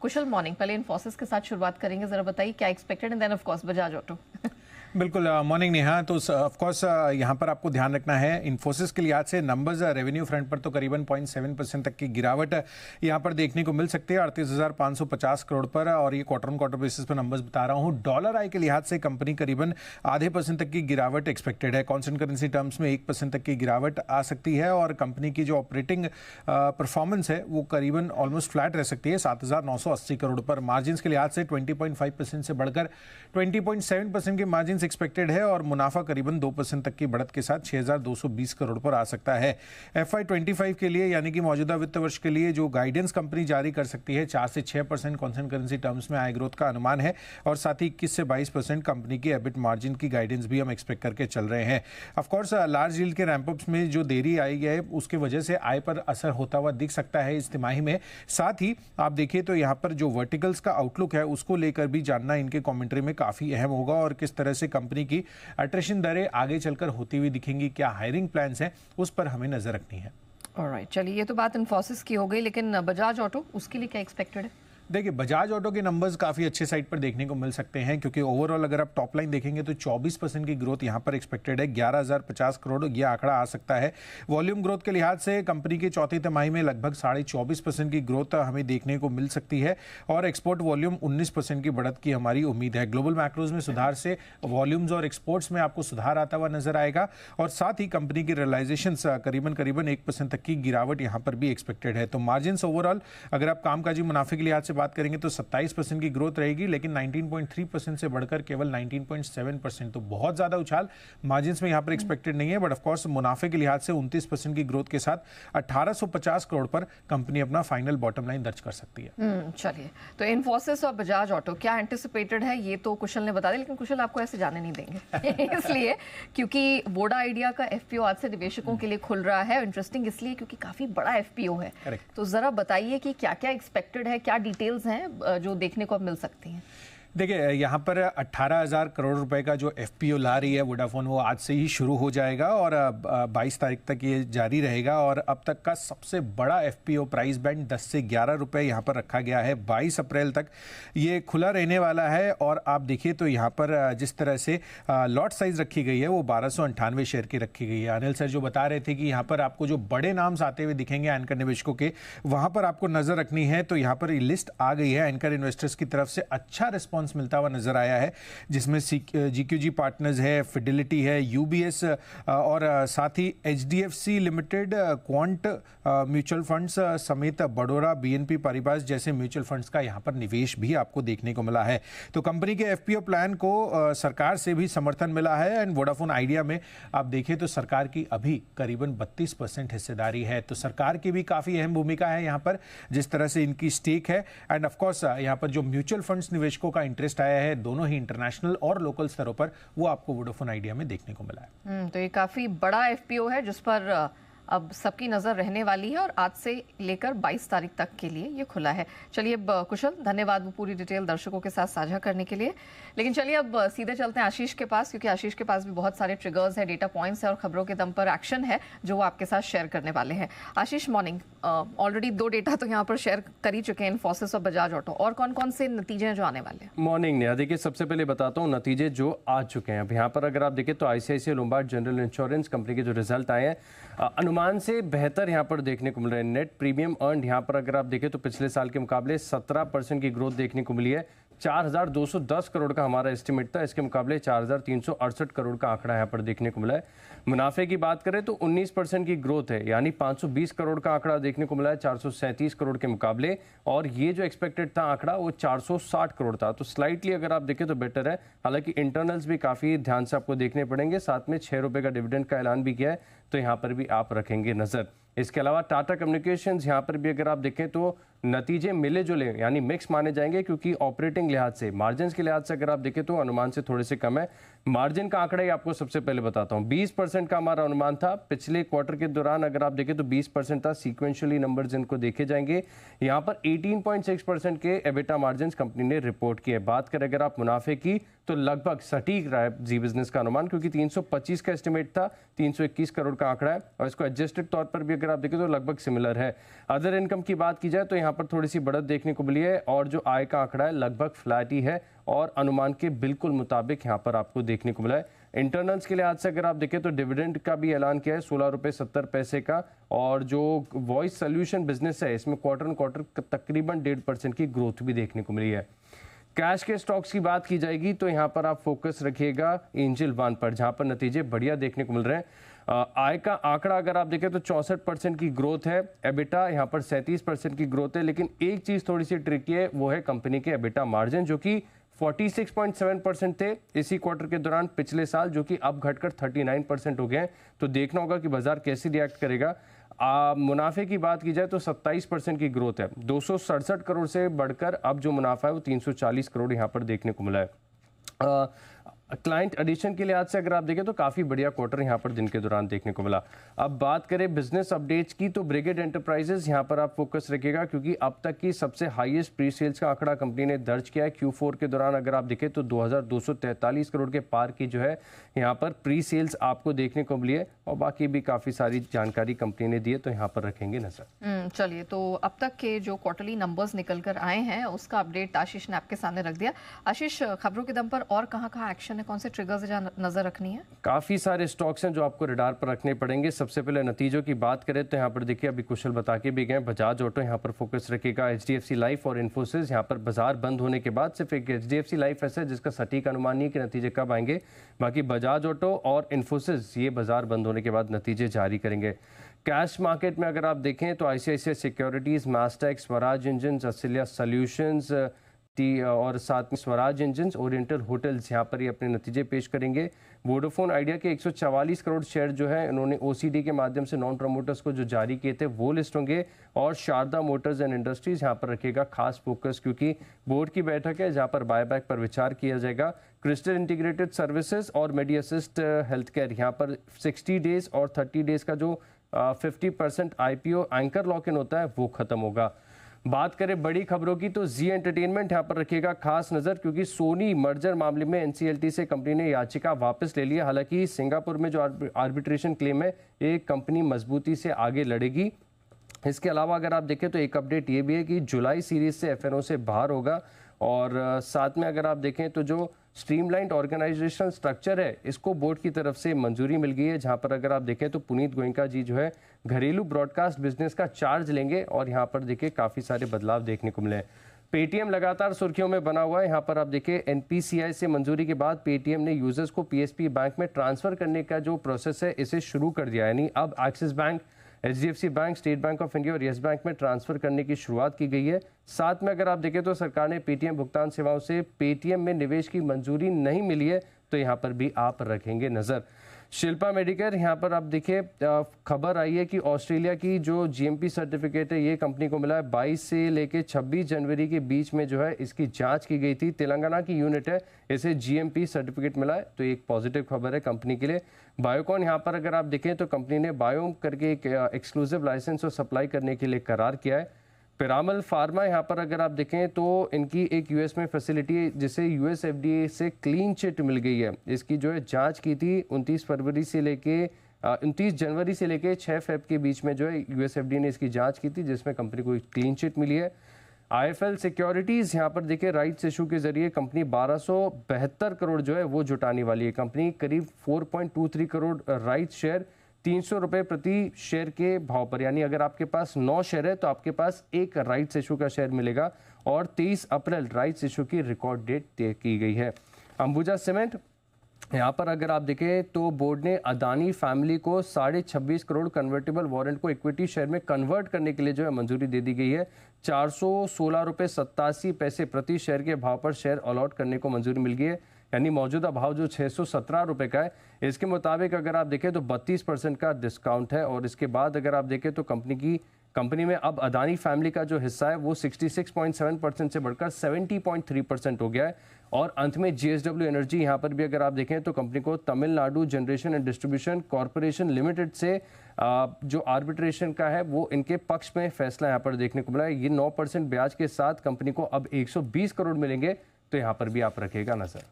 कुशल morning. पहले इन्फोसिस के साथ शुरुआत करेंगे, जरा बताइए क्या expected and then of course Bajaj Auto. बिल्कुल मॉर्निंग नेहा। तो ऑफ कोर्स यहाँ पर आपको ध्यान रखना है इन्फोसिस के लिहाज से नंबर्स रेवेन्यू फ्रंट पर तो करीबन 0.7% तक की गिरावट यहाँ पर देखने को मिल सकती है 38,550 करोड़ पर, और ये क्वार्टर ऑन क्वार्टर बेसिस पर नंबर्स बता रहा हूँ। डॉलर आई के लिहाज से कंपनी करीबन ½ % तक की गिरावट एक्सपेक्टेड है। कॉन्स्टेंट करेंसी टर्म्स में 1% तक की गिरावट आ सकती है, और कंपनी की जो ऑपरेटिंग परफॉर्मेंस है वो करीबन ऑलमोस्ट फ्लैट रह सकती है 7,980 करोड़ पर। मार्जिन के लिहाज से 20.5% से बढ़कर 20.7% के मार्जिन एक्सपेक्टेड है, और मुनाफा करीबन 2% तक की बढ़त के साथ 6,220 करोड़ पर आ सकता है। FY25 के लिए यानी कि मौजूदा वित्त वर्ष के लिए जो गाइडेंस कंपनी जारी कर सकती है 4 से 6% कॉन्स्टेंट करेंसी टर्म्स में आय ग्रोथ का अनुमान है, और साथ ही 21 से 22% कंपनी की एबिट मार्जिन की गाइडेंस भी हम एक्सपेक्ट करके चल रहे हैं। ऑफकोर्स लार्ज यील्ड के रैंपअप्स में जो देरी आई है उसके वजह से आय पर असर होता हुआ दिख सकता है इस तिमाही में। साथ ही आप देखिए तो यहाँ पर जो वर्टिकल्स का आउटलुक है उसको लेकर भी जानना इनके कमेंट्री में काफी अहम होगा, और किस तरह से कंपनी की अट्रेशन दरें आगे चलकर होती हुई दिखेंगी, क्या हायरिंग प्लान्स हैं, उस पर हमें नजर रखनी है। ऑलराइट, चलिए ये तो बात इन्फोसिस की हो गई, लेकिन बजाज ऑटो उसके लिए क्या एक्सपेक्टेड है? देखिए बजाज ऑटो के नंबर्स काफ़ी अच्छे साइड पर देखने को मिल सकते हैं, क्योंकि ओवरऑल अगर आप टॉप लाइन देखेंगे तो 24% की ग्रोथ यहाँ पर एक्सपेक्टेड है। 11,050 करोड़ ये आंकड़ा आ सकता है। वॉल्यूम ग्रोथ के लिहाज से कंपनी के चौथी तिमाही में लगभग 24.5% की ग्रोथ हमें देखने को मिल सकती है, और एक्सपोर्ट वॉल्यूम 19% की बढ़त की हमारी उम्मीद है। ग्लोबल मैक्रोज में सुधार से वॉल्यूम्स और एक्सपोर्ट्स में आपको सुधार आता हुआ नजर आएगा, और साथ ही कंपनी की रियलाइजेशन करीबन 1% तक की गिरावट यहाँ पर भी एक्सपेक्टेड है। तो मार्जिन ओवरऑल अगर आप कामकाजी मुनाफे के लिहाज से बात करेंगे तो 27% की ग्रोथ रहेगी, लेकिन 19.3% से बढ़कर केवल 19.7%, तो बहुत ज्यादा उछाल मार्जिन में यहां पर एक्सपेक्टेड नहीं है। बट ऑफ कोर्स मुनाफे के लिहाज से 29% की ग्रोथ के साथ 1850 करोड़ पर कंपनी अपना फाइनल बॉटम लाइन दर्ज कर सकती है। चलिए, तो इन्फोसिस और बजाज ऑटो क्या एंटिसिपेटेड है ये तो कुशल ने बता दिया, लेकिन कुशल आपको ऐसे जाने नहीं देंगे इसलिए क्योंकि वोडा आइडिया का FPO आज से निवेशकों के लिए खुल रहा है। इंटरेस्टिंग इसलिए क्योंकि काफी बड़ा FPO है। Correct. तो जरा बताइए कि क्या क्या एक्सपेक्टेड है, क्या डिटेल्स हैं जो देखने को अब मिल सकती हैं। देखिए यहाँ पर 18,000 करोड़ रुपए का जो FPO ला रही है वोडाफोन, वो आज से ही शुरू हो जाएगा और 22 तारीख तक ये जारी रहेगा, और अब तक का सबसे बड़ा FPO प्राइस बैंड 10 से 11 रुपए यहाँ पर रखा गया है। 22 अप्रैल तक ये खुला रहने वाला है, और आप देखिए तो यहाँ पर जिस तरह से लॉट साइज रखी गई है वो 1298 शेयर की रखी गई है। अनिल सर जो बता रहे थे कि यहाँ पर आपको जो बड़े नाम्स आते हुए दिखेंगे एंकर निवेशकों के, वहाँ पर आपको नजर रखनी है। तो यहाँ पर लिस्ट आ गई है एंकर इन्वेस्टर्स की तरफ से, अच्छा रिस्पॉन्स मिलता हुआ नजर आया है, जिसमें GQG पार्टनर्स है, फिडेलिटी है, UBS और साथ ही HDFC limited, quant mutual funds समेत बड़ौदा BNP पारिबास जैसे म्यूचुअल फंड्स का यहाँ पर निवेश भी आपको देखने को मिला है। तो कंपनी के FPO प्लान को सरकार से भी समर्थन मिला है, एंड वोडाफोन आइडिया में आप देखें तो सरकार की अभी करीबन 32% हिस्सेदारी है। तो सरकार की भी काफी अहम भूमिका है यहाँ पर, जिस तरह से इनकी स्टेक है। एंड ऑफकोर्स यहाँ पर जो म्यूचुअल फंड्स निवेशकों का इंटरेस्ट आया है दोनों ही इंटरनेशनल और लोकल स्तरों पर, वो आपको वोडाफोन आइडिया में देखने को मिला है। तो ये काफी बड़ा FPO है जिस पर अब सबकी नजर रहने वाली है, और आज से लेकर 22 तारीख तक के लिए ये खुला है। चलिए अब कुशल, धन्यवाद वो पूरी डिटेल दर्शकों के साथ साझा करने के लिए। लेकिन चलिए अब सीधे चलते हैं आशीष के पास, क्योंकि आशीष के पास भी बहुत सारे ट्रिगर्स है, डेटा पॉइंट्स है और खबरों के दम पर एक्शन है जो वो आपके साथ शेयर करने वाले हैं। आशीष मॉर्निंग, ऑलरेडी 2 डेटा तो यहाँ पर शेयर कर ही चुके हैं, इन्फोसिस और बजाज ऑटो, और कौन कौन से नतीजे हैं जो आने वाले हैं? मॉर्निंग ने देखिए सबसे पहले बताता हूँ नतीजे जो आ चुके हैं। अब यहाँ पर अगर आप देखें तो ICICI Lombard general insurance company के जो रिजल्ट आए हैं अनुमान से बेहतर यहाँ पर देखने को मिल रहे हैं। नेट प्रीमियम अर्न यहाँ पर अगर आप देखें तो पिछले साल के मुकाबले 17% की ग्रोथ देखने को मिली है। 4,210 करोड़ का हमारा एस्टिमेट था, इसके मुकाबले 4,368 करोड़ का आंकड़ा यहाँ पर देखने को मिला है। मुनाफे की बात करें तो 19% की ग्रोथ है, यानी 520 करोड़ का आंकड़ा देखने को मिला है 437 करोड़ के मुकाबले, और ये जो एक्सपेक्टेड था आंकड़ा वो 460 करोड़ था। तो स्लाइटली अगर आप देखें तो बेटर है। हालांकि इंटरनल्स भी काफ़ी ध्यान से आपको देखने पड़ेंगे, साथ में 6 रुपये का डिविडेंड का ऐलान भी किया है, तो यहाँ पर भी आप रखेंगे नज़र। इसके अलावा टाटा कम्युनिकेशंस यहाँ पर भी अगर आप देखें तो नतीजे मिले जुले यानी मिक्स माने जाएंगे, क्योंकि ऑपरेटिंग लिहाज से, मार्जिन के लिहाज से अगर आप देखें तो अनुमान से थोड़े से कम है। मार्जिन का आंकड़ा ही आपको सबसे पहले बताता हूं। 20% का हमारा अनुमान था पिछले क्वार्टर के दौरान, अगर आप देखें तो 20% था। सीक्वेंशियली नंबर जिनको देखे जाएंगे, यहाँ पर 18.6% के एबिटा मार्जिन कंपनी ने रिपोर्ट किए। बात करें अगर आप मुनाफे की तो लगभग सटीक रहा है जी बिजनेस का अनुमान, क्योंकि 325 का एस्टिमेट था, 321 करोड़ का आंकड़ा है, और इसको एडजस्टेड तौर पर भी अगर आप देखें तो लगभग सिमिलर है। अदर इनकम की बात की जाए तो यहाँ यहाँ पर थोड़ी सी बढ़त देखने को मिली है और जो आय का आंकड़ा है लगभग फ्लैट ही है और अनुमान के बिल्कुल मुताबिक यहाँ पर आपको देखने को मिला है। इंटरनल्स के लिहाज से अगर आप देखें तो डिविडेंड का भी ऐलान किया है 16.70 का, और जो वॉइस सोल्यूशन बिजनेस है इसमें क्वार्टर ऑन क्वार्टर तकरीबन 1.5% की ग्रोथ भी देखने को मिली है। कैश के स्टॉक्स की बात की जाएगी तो यहाँ पर आप फोकस रखिएगा एंजल वन पर, जहाँ पर नतीजे बढ़िया देखने को मिल रहे हैं। आय का आंकड़ा अगर आप देखें तो 64% की ग्रोथ है, एबिटा यहाँ पर 37% की ग्रोथ है, लेकिन एक चीज थोड़ी सी ट्रिकी है, वो है कंपनी के एबिटा मार्जिन जो कि 46.7% थे इसी क्वार्टर के दौरान पिछले साल, जो कि अब घटकर 39% हो गए हैं। तो देखना होगा कि बाजार कैसे रिएक्ट करेगा। मुनाफे की बात की जाए तो 27% की ग्रोथ है, 267 करोड़ से बढ़कर अब जो मुनाफा है वो 340 करोड़ यहाँ पर देखने को मिला है। क्लाइंट एडिशन के लिहाज से अगर आप देखें तो काफ़ी बढ़िया क्वार्टर यहाँ पर दिन के दौरान देखने को मिला। अब बात करें बिजनेस अपडेट्स की तो ब्रिगेड एंटरप्राइजेस यहाँ पर आप फोकस रखिएगा, क्योंकि अब तक की सबसे हाईएस्ट प्री सेल्स का आंकड़ा कंपनी ने दर्ज किया है। Q4 के दौरान अगर आप देखें तो 2243 करोड़ के पार की जो है यहाँ पर प्री सेल्स आपको देखने को मिली है, और बाकी भी काफ़ी सारी जानकारी कंपनी ने दी है, तो यहाँ पर रखेंगे नजर। चलिए, तो अब तक के जो क्वार्टरली नंबर्स निकल कर आए हैं उसका अपडेट आशीष ने आपके सामने रख दिया। आशीष, खबरों के दम पर और कहाँ एक्शन है, कौन से ट्रिगर्स जहाँ नजर रखनी है? काफी सारे स्टॉक्स हैं जो आपको रडार पर रखने पड़ेंगे। सबसे पहले नतीजों की बात करें तो यहाँ पर देखिए अभी कुशल बता के भी गए, बजाज ऑटो यहाँ पर फोकस रखेगा, HDFC लाइफ और इन्फोसिस यहाँ पर बाजार बंद होने के बाद सिर्फ एक HDFC लाइफ ऐसा है जिसका सटीक अनुमान नहीं है कि नतीजे कब आएंगे, बाकी बजाज ऑटो और इन्फोसिस ये बाजार बंद होने के बाद नतीजे जारी करेंगे। कैश मार्केट में अगर आप देखें तो ICICI securities, Mastek, Swaraj engines, अस्लिया सॉल्यूशंस और साथ में स्वराज इंजन्स, ओरिएंटल होटल्स यहाँ पर ये अपने नतीजे पेश करेंगे। वोडाफोन आइडिया के 144 करोड़ शेयर जो है इन्होंने OCD के माध्यम से नॉन प्रमोटर्स को जो जारी किए थे वो लिस्ट होंगे, और शारदा मोटर्स एंड इंडस्ट्रीज यहाँ पर रखेगा खास फोकस, क्योंकि बोर्ड की बैठक है जहाँ पर बायबैक पर विचार किया जाएगा। क्रिस्टल इंटीग्रेटेड सर्विसेज और मेडी असिस्ट हेल्थ केयर यहाँ पर 60 डेज और 30 डेज का जो 50% IPO एंकर लॉक इन होता है वो खत्म होगा। बात करें बड़ी खबरों की तो जी एंटरटेनमेंट यहाँ पर रखेगा खास नजर, क्योंकि सोनी मर्जर मामले में NCLT से कंपनी ने याचिका वापस ले लिया। हालांकि सिंगापुर में जो आर्बिट्रेशन क्लेम है एक कंपनी मजबूती से आगे लड़ेगी। इसके अलावा अगर आप देखें तो एक अपडेट ये भी है कि जुलाई सीरीज से FNO से बाहर होगा, और साथ में अगर आप देखें तो जो स्ट्रीमलाइंड ऑर्गेनाइजेशनल स्ट्रक्चर है इसको बोर्ड की तरफ से मंजूरी मिल गई है, जहां पर अगर आप देखें तो पुनीत गोयनका जी जो है घरेलू ब्रॉडकास्ट बिजनेस का चार्ज लेंगे, और यहाँ पर देखिए काफ़ी सारे बदलाव देखने को मिले हैं। पेटीएम लगातार सुर्खियों में बना हुआ है। यहाँ पर आप देखिए NPCI से मंजूरी के बाद पेटीएम ने यूजर्स को PSP बैंक में ट्रांसफर करने का जो प्रोसेस है इसे शुरू कर दिया है, यानी अब axis bank, HDFC bank, state bank of India और येस बैंक में ट्रांसफर करने की शुरुआत की गई है। साथ में अगर आप देखें तो सरकार ने पेटीएम भुगतान सेवाओं से पेटीएम में निवेश की मंजूरी नहीं मिली है, तो यहाँ पर भी आप रखेंगे नजर। शिल्पा मेडिकेयर यहाँ पर आप देखिए खबर आई है कि ऑस्ट्रेलिया की जो GMP सर्टिफिकेट है ये कंपनी को मिला है। 22 से लेके 26 जनवरी के बीच में जो है इसकी जांच की गई थी। तेलंगाना की यूनिट है, इसे GMP सर्टिफिकेट मिला है, तो एक पॉजिटिव खबर है कंपनी के लिए। बायोकॉन यहाँ पर अगर आप देखें तो कंपनी ने बायोम करके एक एक्सक्लूसिव लाइसेंस और सप्लाई करने के लिए करार किया है। पिरामल फार्मा यहाँ पर अगर आप देखें तो इनकी एक US में फैसिलिटी है जिसे US FDA से क्लीन चिट मिल गई है। इसकी जो है जांच की थी 29 जनवरी से लेके 6 फेब के बीच में जो है US FDA ने इसकी जांच की थी, जिसमें कंपनी को क्लीन चिट मिली है। IFL सिक्योरिटीज यहाँ पर देखिए राइट्स इशू के जरिए कंपनी 1272 करोड़ जो है वो जुटाने वाली है। कंपनी करीब 4.23 करोड़ राइट्स शेयर 300 रुपये प्रति शेयर के भाव पर, यानी अगर आपके पास 9 शेयर है तो आपके पास एक राइट्स इशू का शेयर मिलेगा, और 23 अप्रैल राइट्स इशू की रिकॉर्ड डेट तय की गई है। अंबुजा सीमेंट यहाँ पर अगर आप देखें तो बोर्ड ने अदानी फैमिली को 26.5 करोड़ कन्वर्टेबल वारंट को इक्विटी शेयर में कन्वर्ट करने के लिए जो है मंजूरी दे दी गई है। 416 रुपये 87 पैसे प्रति शेयर के भाव पर शेयर अलॉट करने को मंजूरी मिल गई है, यानी मौजूदा भाव जो 617 रुपये का है इसके मुताबिक अगर आप देखें तो 32% का डिस्काउंट है। और इसके बाद अगर आप देखें तो कंपनी में अब अदानी फैमिली का जो हिस्सा है वो 66.7% से बढ़कर 70.3% हो गया है। और अंत में JSW एनर्जी यहाँ पर भी अगर आप देखें तो कंपनी को Tamil Nadu generation and distribution corporation limited से जो आर्बिट्रेशन का है वो इनके पक्ष में फैसला यहाँ पर देखने को मिला है। ये 9% ब्याज के साथ कंपनी को अब 120 करोड़ मिलेंगे, तो यहाँ पर भी आप रखिएगा नजर।